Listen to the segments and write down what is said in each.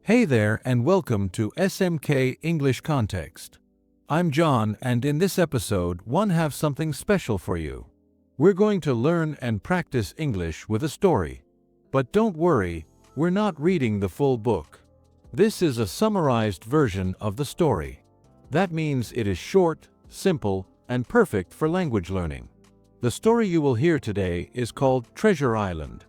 Hey there and welcome to SMK English Context. I'm John and in this episode have something special for you. We're going to learn and practice English with a story. But don't worry, we're not reading the full book. This is a summarized version of the story. That means it is short, simple, and perfect for language learning. The story you will hear today is called Treasure Island.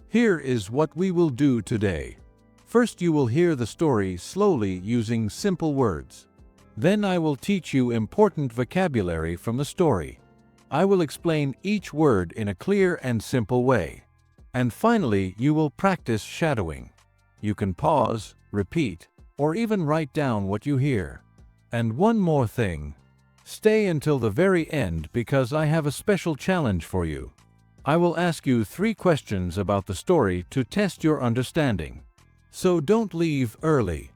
Here is what we will do today. First, you will hear the story slowly using simple words. Then I will teach you important vocabulary from the story. I will explain each word in a clear and simple way. And finally, you will practice shadowing. You can pause, repeat, or even write down what you hear. And one more thing. Stay until the very end because I have a special challenge for you. I will ask you 3 questions about the story to test your understanding. So don't leave early.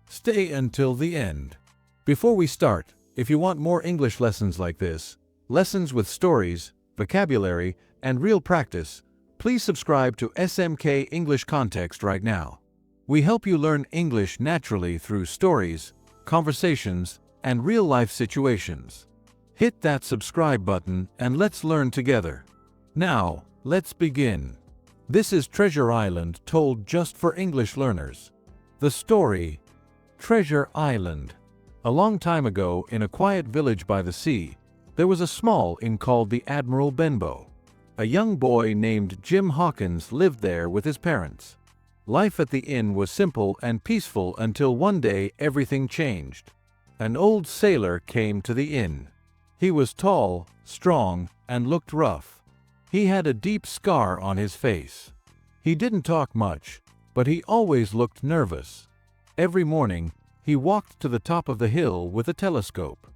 Stay until the end. Before we start, if you want more English lessons like this, lessons with stories, vocabulary, and real practice, please subscribe to SMK English Context right now. We help you learn English naturally through stories, conversations, and real-life situations. Hit that subscribe button and let's learn together. Now, let's begin. This is Treasure Island told just for English learners. The story, Treasure Island. A long time ago, in a quiet village by the sea, there was a small inn called the Admiral Benbow. A young boy named Jim Hawkins lived there with his parents. Life at the inn was simple and peaceful until one day everything changed. An old sailor came to the inn. He was tall, strong, and looked rough. He had a deep scar on his face. He didn't talk much, but he always looked nervous. Every morning, he walked to the top of the hill with a telescope.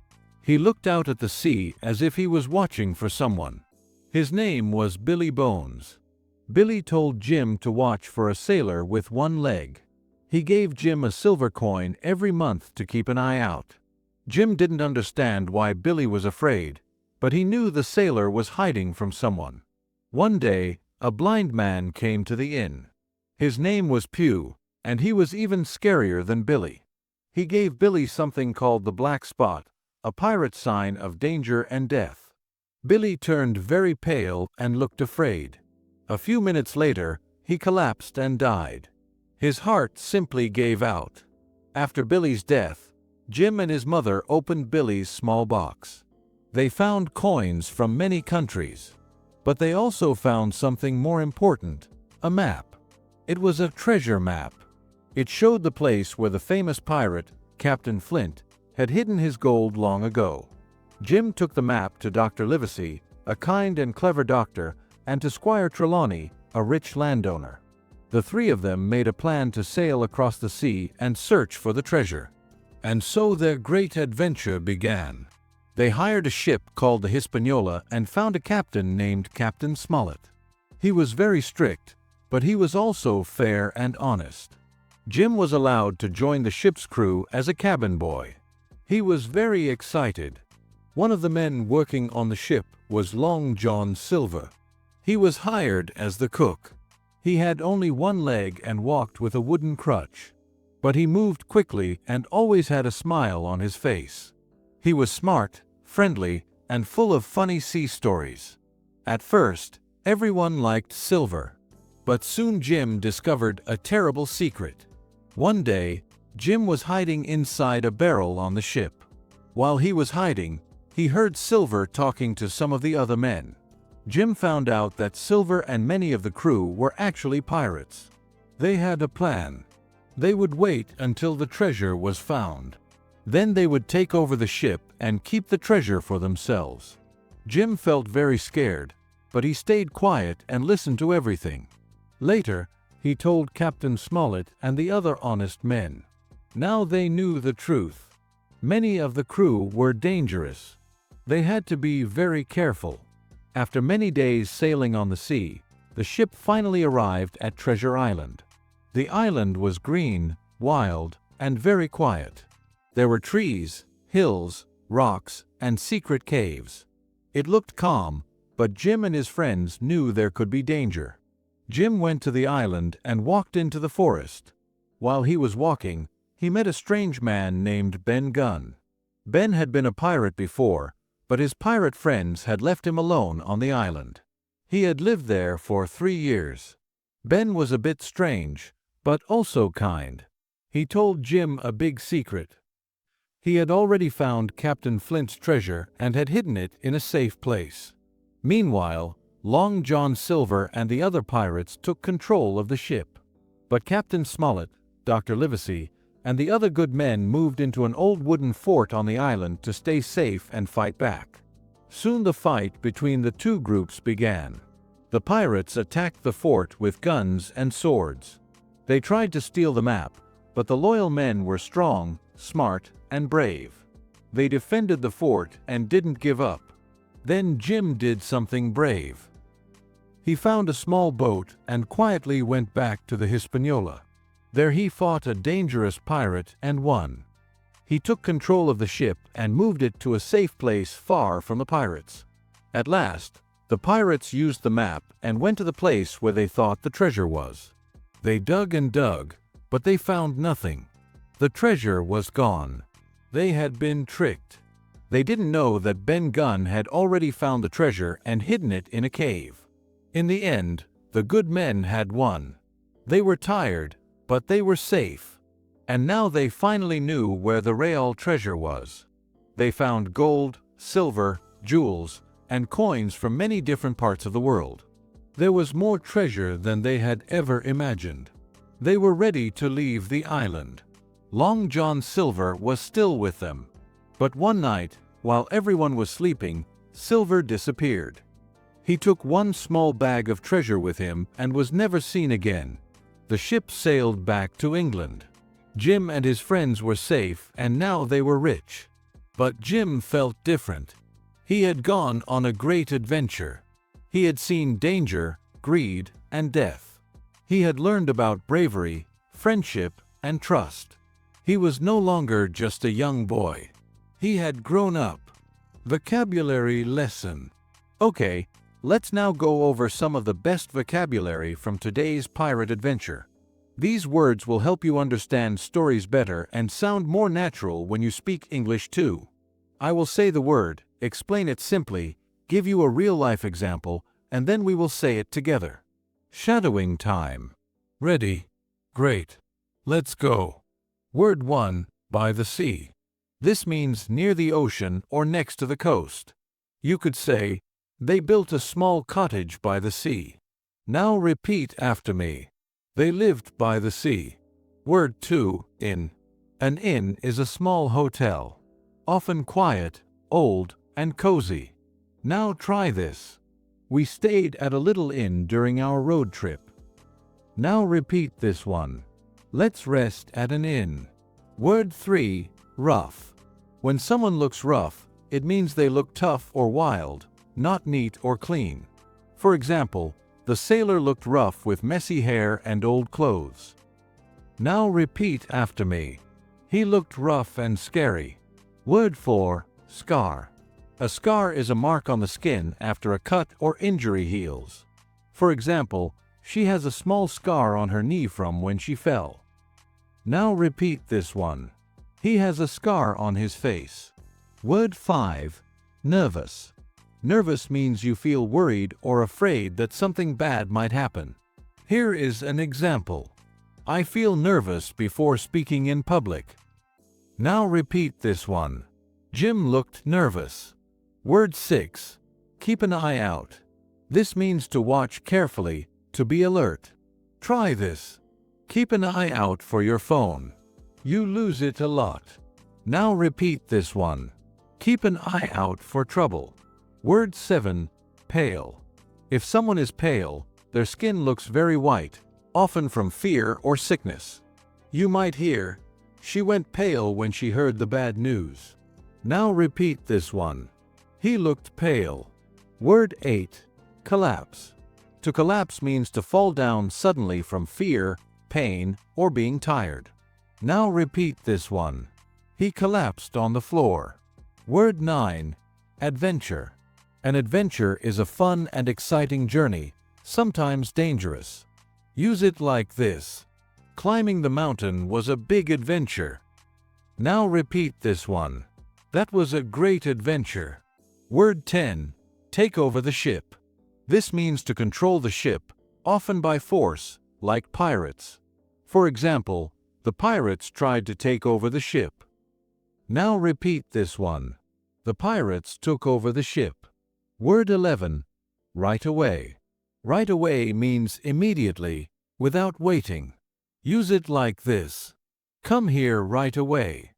He looked out at the sea as if he was watching for someone. His name was Billy Bones. Billy told Jim to watch for a sailor with one leg. He gave Jim a silver coin every month to keep an eye out. Jim didn't understand why Billy was afraid, but he knew the sailor was hiding from someone. One day, a blind man came to the inn. His name was Pew, and he was even scarier than Billy. He gave Billy something called the black spot, a pirate sign of danger and death. Billy turned very pale and looked afraid. A few minutes later, he collapsed and died. His heart simply gave out. After Billy's death, Jim and his mother opened Billy's small box. They found coins from many countries. But they also found something more important, a map. It was a treasure map. It showed the place where the famous pirate, Captain Flint, had hidden his gold long ago. Jim took the map to Dr. Livesey, a kind and clever doctor, and to Squire Trelawney, a rich landowner. The 3 of them made a plan to sail across the sea and search for the treasure. And so their great adventure began. They hired a ship called the Hispaniola and found a captain named Captain Smollett. He was very strict, but he was also fair and honest. Jim was allowed to join the ship's crew as a cabin boy. He was very excited. One of the men working on the ship was Long John Silver. He was hired as the cook. He had only one leg and walked with a wooden crutch. But he moved quickly and always had a smile on his face. He was smart, friendly, and full of funny sea stories. At first, everyone liked Silver. But soon Jim discovered a terrible secret. One day, Jim was hiding inside a barrel on the ship. While he was hiding, he heard Silver talking to some of the other men. Jim found out that Silver and many of the crew were actually pirates. They had a plan. They would wait until the treasure was found. Then they would take over the ship and keep the treasure for themselves. Jim felt very scared, but he stayed quiet and listened to everything. Later, he told Captain Smollett and the other honest men. Now they knew the truth. Many of the crew were dangerous. They had to be very careful. After many days sailing on the sea, the ship finally arrived at Treasure Island. The island was green, wild, and very quiet. There were trees, hills, rocks, and secret caves. It looked calm, but Jim and his friends knew there could be danger. Jim went to the island and walked into the forest. While he was walking, he met a strange man named Ben Gunn. Ben had been a pirate before, but his pirate friends had left him alone on the island. He had lived there for 3 years. Ben was a bit strange, but also kind. He told Jim a big secret. He had already found Captain Flint's treasure and had hidden it in a safe place. Meanwhile, Long John Silver and the other pirates took control of the ship. But Captain Smollett, Dr. Livesey, and the other good men moved into an old wooden fort on the island to stay safe and fight back. Soon the fight between the two groups began. The pirates attacked the fort with guns and swords. They tried to steal the map, but the loyal men were strong, smart, and brave. They defended the fort and didn't give up. Then Jim did something brave. He found a small boat and quietly went back to the Hispaniola. There he fought a dangerous pirate and won. He took control of the ship and moved it to a safe place far from the pirates. At last, the pirates used the map and went to the place where they thought the treasure was. They dug and dug, but they found nothing. The treasure was gone. They had been tricked. They didn't know that Ben Gunn had already found the treasure and hidden it in a cave. In the end, the good men had won. They were tired, but they were safe. And now they finally knew where the real treasure was. They found gold, silver, jewels, and coins from many different parts of the world. There was more treasure than they had ever imagined. They were ready to leave the island. Long John Silver was still with them. But one night, while everyone was sleeping, Silver disappeared. He took one small bag of treasure with him and was never seen again. The ship sailed back to England. Jim and his friends were safe and now they were rich. But Jim felt different. He had gone on a great adventure. He had seen danger, greed, and death. He had learned about bravery, friendship, and trust. He was no longer just a young boy. He had grown up. Vocabulary lesson. Okay, let's now go over some of the best vocabulary from today's pirate adventure. These words will help you understand stories better and sound more natural when you speak English too. I will say the word, explain it simply, give you a real-life example, and then we will say it together. Shadowing time. Ready? Great. Let's go. Word 1, by the sea. This means near the ocean or next to the coast. You could say, they built a small cottage by the sea. Now repeat after me. They lived by the sea. Word 2, inn. An inn is a small hotel. Often quiet, old, and cozy. Now try this. We stayed at a little inn during our road trip. Now repeat this one. Let's rest at an inn. Word 3, rough. When someone looks rough, it means they look tough or wild, not neat or clean. For example, the sailor looked rough with messy hair and old clothes. Now repeat after me. He looked rough and scary. Word 4, scar. A scar is a mark on the skin after a cut or injury heals. For example, she has a small scar on her knee from when she fell. Now repeat this one. He has a scar on his face. Word 5, nervous. Nervous means you feel worried or afraid that something bad might happen. Here is an example. I feel nervous before speaking in public. Now repeat this one. Jim looked nervous. Word 6, keep an eye out. This means to watch carefully, to be alert. Try this. Keep an eye out for your phone. You lose it a lot. Now repeat this one. Keep an eye out for trouble. Word 7, pale. If someone is pale, their skin looks very white, often from fear or sickness. You might hear, she went pale when she heard the bad news. Now repeat this one. He looked pale. Word 8, collapse. To collapse means to fall down suddenly from fear, pain, or being tired. Now repeat this one. He collapsed on the floor. Word 9, adventure. An adventure is a fun and exciting journey, sometimes dangerous. Use it like this. climbing the mountain was a big adventure. Now repeat this one. That was a great adventure. Word 10. Take over the ship. This means to control the ship, often by force, like pirates. For example, the pirates tried to take over the ship. Now repeat this one. The pirates took over the ship. Word 11. Right away. Right away means immediately, without waiting. Use it like this. Come here right away.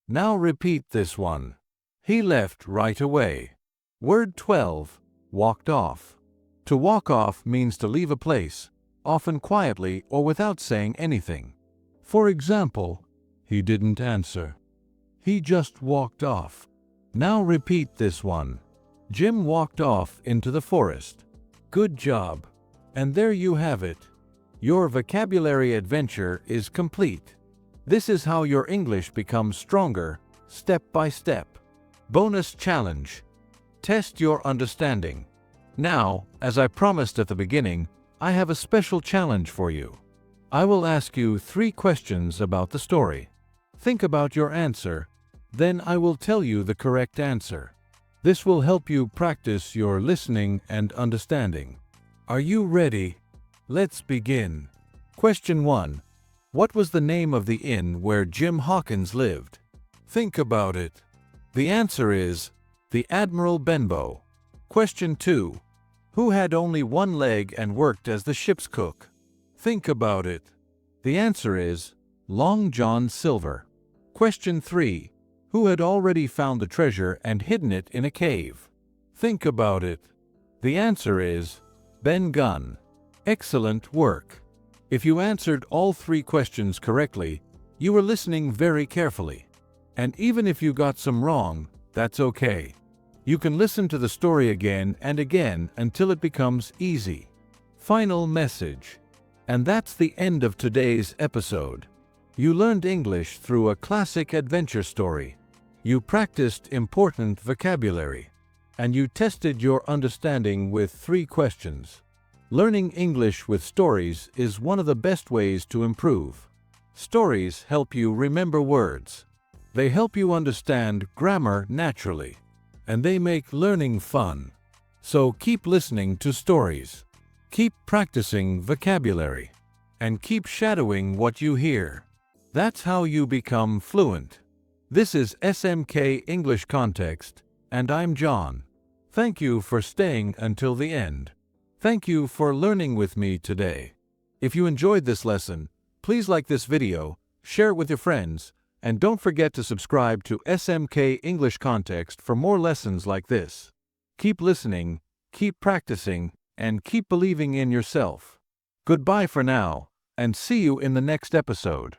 Now repeat this one. He left right away. Word 12. Walked off. To walk off means to leave a place, often quietly or without saying anything. For example, he didn't answer. He just walked off. Now repeat this one. Jim walked off into the forest. Good job. And there you have it. Your vocabulary adventure is complete. This is how your English becomes stronger, step by step. Bonus challenge. Test your understanding. Now, as I promised at the beginning, I have a special challenge for you. I will ask you 3 questions about the story. Think about your answer, then I will tell you the correct answer. This will help you practice your listening and understanding. Are you ready? Let's begin. Question 1. What was the name of the inn where Jim Hawkins lived? Think about it. The answer is the Admiral Benbow. Question 2. Who had only one leg and worked as the ship's cook? Think about it. The answer is Long John Silver. Question 3. Who had already found the treasure and hidden it in a cave? Think about it. The answer is Ben Gunn. Excellent work. If you answered all 3 questions correctly, you were listening very carefully. And even if you got some wrong, that's okay. You can listen to the story again and again until it becomes easy. Final message. And that's the end of today's episode. You learned English through a classic adventure story. You practiced important vocabulary. And you tested your understanding with 3 questions. Learning English with stories is one of the best ways to improve. Stories help you remember words. They help you understand grammar naturally. And they make learning fun. So keep listening to stories. Keep practicing vocabulary. And keep shadowing what you hear. That's how you become fluent. This is SMK English Context, and I'm John. Thank you for staying until the end. Thank you for learning with me today. If you enjoyed this lesson, please like this video, share it with your friends, and don't forget to subscribe to SMK English Context for more lessons like this. Keep listening, keep practicing, and keep believing in yourself. Goodbye for now, and see you in the next episode.